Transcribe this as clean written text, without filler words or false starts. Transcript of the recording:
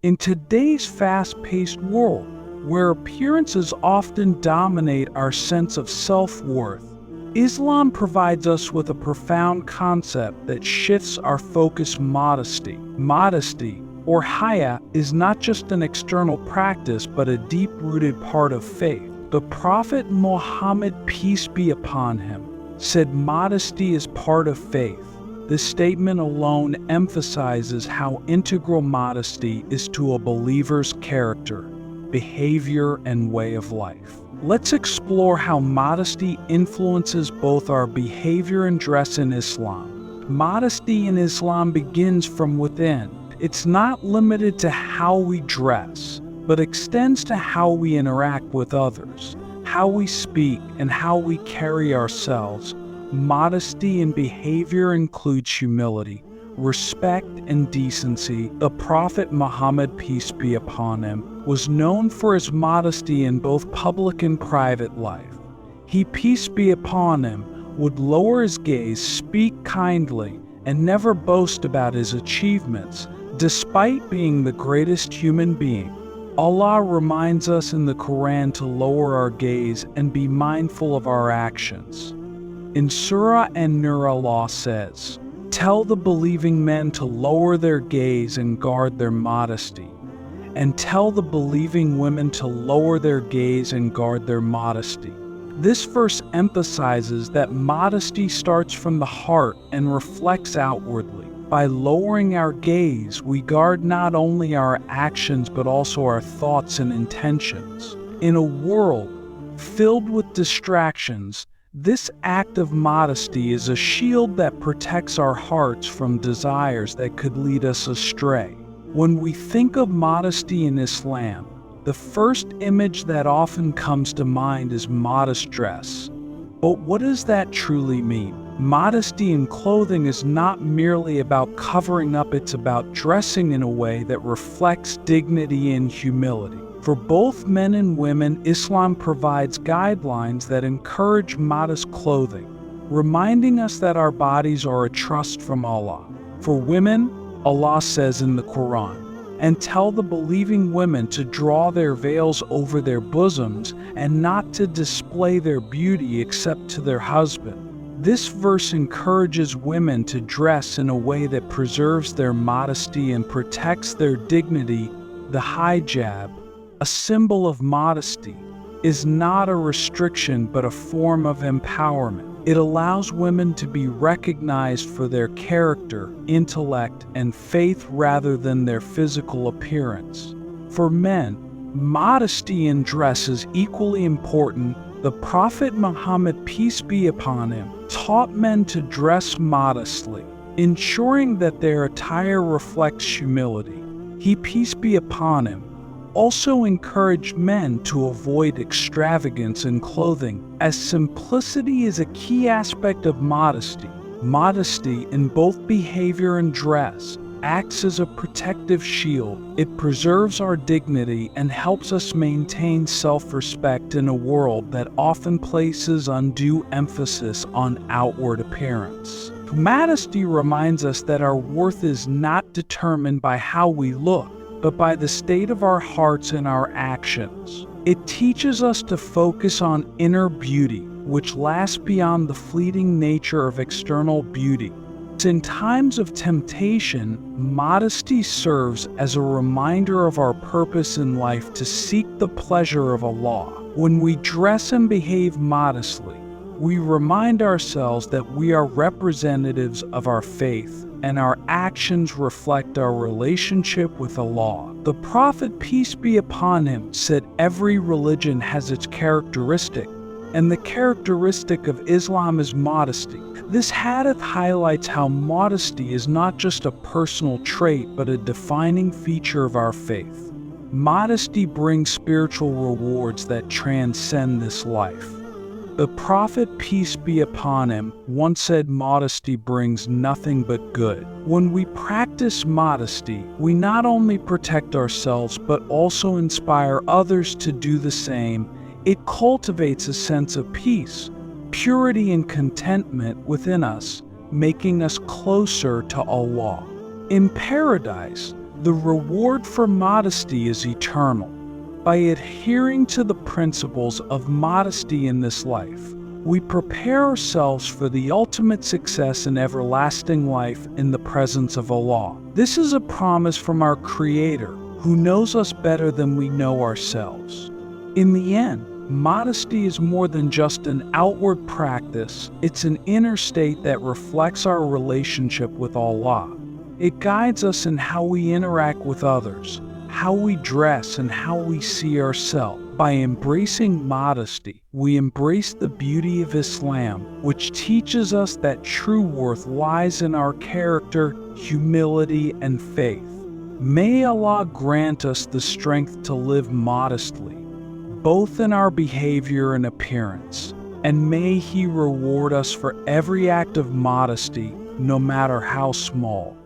In today's fast-paced world, where appearances often dominate our sense of self-worth, Islam provides us with a profound concept that shifts our focus. Modesty. Modesty, or haya, is not just an external practice but a deep-rooted part of faith. The Prophet Muhammad, peace be upon him, said modesty is part of faith. This statement alone emphasizes how integral modesty is to a believer's character, behavior, and way of life. Let's explore how modesty influences both our behavior and dress in Islam. Modesty in Islam begins from within. It's not limited to how we dress, but extends to how we interact with others, how we speak, and how we carry ourselves. Modesty in behavior includes humility, respect, and decency. The Prophet Muhammad, peace be upon him, was known for his modesty in both public and private life. He, peace be upon him, would lower his gaze, speak kindly, and never boast about his achievements, despite being the greatest human being. Allah reminds us in the Quran to lower our gaze and be mindful of our actions. In Surah An-Nur, Allah says, "Tell the believing men to lower their gaze and guard their modesty, and tell the believing women to lower their gaze and guard their modesty." This verse emphasizes that modesty starts from the heart and reflects outwardly. By lowering our gaze, we guard not only our actions but also our thoughts and intentions. In a world filled with distractions, this act of modesty is a shield that protects our hearts from desires that could lead us astray. When we think of modesty in Islam, the first image that often comes to mind is modest dress. But what does that truly mean? Modesty in clothing is not merely about covering up, it's about dressing in a way that reflects dignity and humility. For both men and women, Islam provides guidelines that encourage modest clothing, reminding us that our bodies are a trust from Allah. For women, Allah says in the Quran, "And tell the believing women to draw their veils over their bosoms and not to display their beauty except to their husband." This verse encourages women to dress in a way that preserves their modesty and protects their dignity. The hijab, a symbol of modesty, is not a restriction but a form of empowerment. It allows women to be recognized for their character, intellect, and faith rather than their physical appearance. For men, modesty in dress is equally important. The Prophet Muhammad, peace be upon him, taught men to dress modestly, ensuring that their attire reflects humility. He, peace be upon him, also encouraged men to avoid extravagance in clothing, as simplicity is a key aspect of modesty. Modesty in both behavior and dress acts as a protective shield. It preserves our dignity and helps us maintain self-respect in a world that often places undue emphasis on outward appearance. Modesty reminds us that our worth is not determined by how we look, but by the state of our hearts and our actions. It teaches us to focus on inner beauty, which lasts beyond the fleeting nature of external beauty. In times of temptation, modesty serves as a reminder of our purpose in life to seek the pleasure of Allah. When we dress and behave modestly, we remind ourselves that we are representatives of our faith, and our actions reflect our relationship with Allah. The Prophet, peace be upon him, said every religion has its characteristic, and the characteristic of Islam is modesty. This hadith highlights how modesty is not just a personal trait but a defining feature of our faith. Modesty brings spiritual rewards that transcend this life. The Prophet, peace be upon him, once said modesty brings nothing but good. When we practice modesty, we not only protect ourselves but also inspire others to do the same. It cultivates a sense of peace, purity, and contentment within us, making us closer to Allah. In paradise, The reward for modesty is eternal. By adhering to the principles of modesty in this life, we prepare ourselves for the ultimate success and everlasting life in the presence of Allah. This is a promise from our Creator, who knows us better than we know ourselves. In the end, modesty is more than just an outward practice. It's an inner state that reflects our relationship with Allah. It guides us in how we interact with others, how we dress, and how we see ourselves. By embracing modesty, we embrace the beauty of Islam, which teaches us that true worth lies in our character, humility, and faith. May Allah grant us the strength to live modestly, both in our behavior and appearance, and may He reward us for every act of modesty, no matter how small.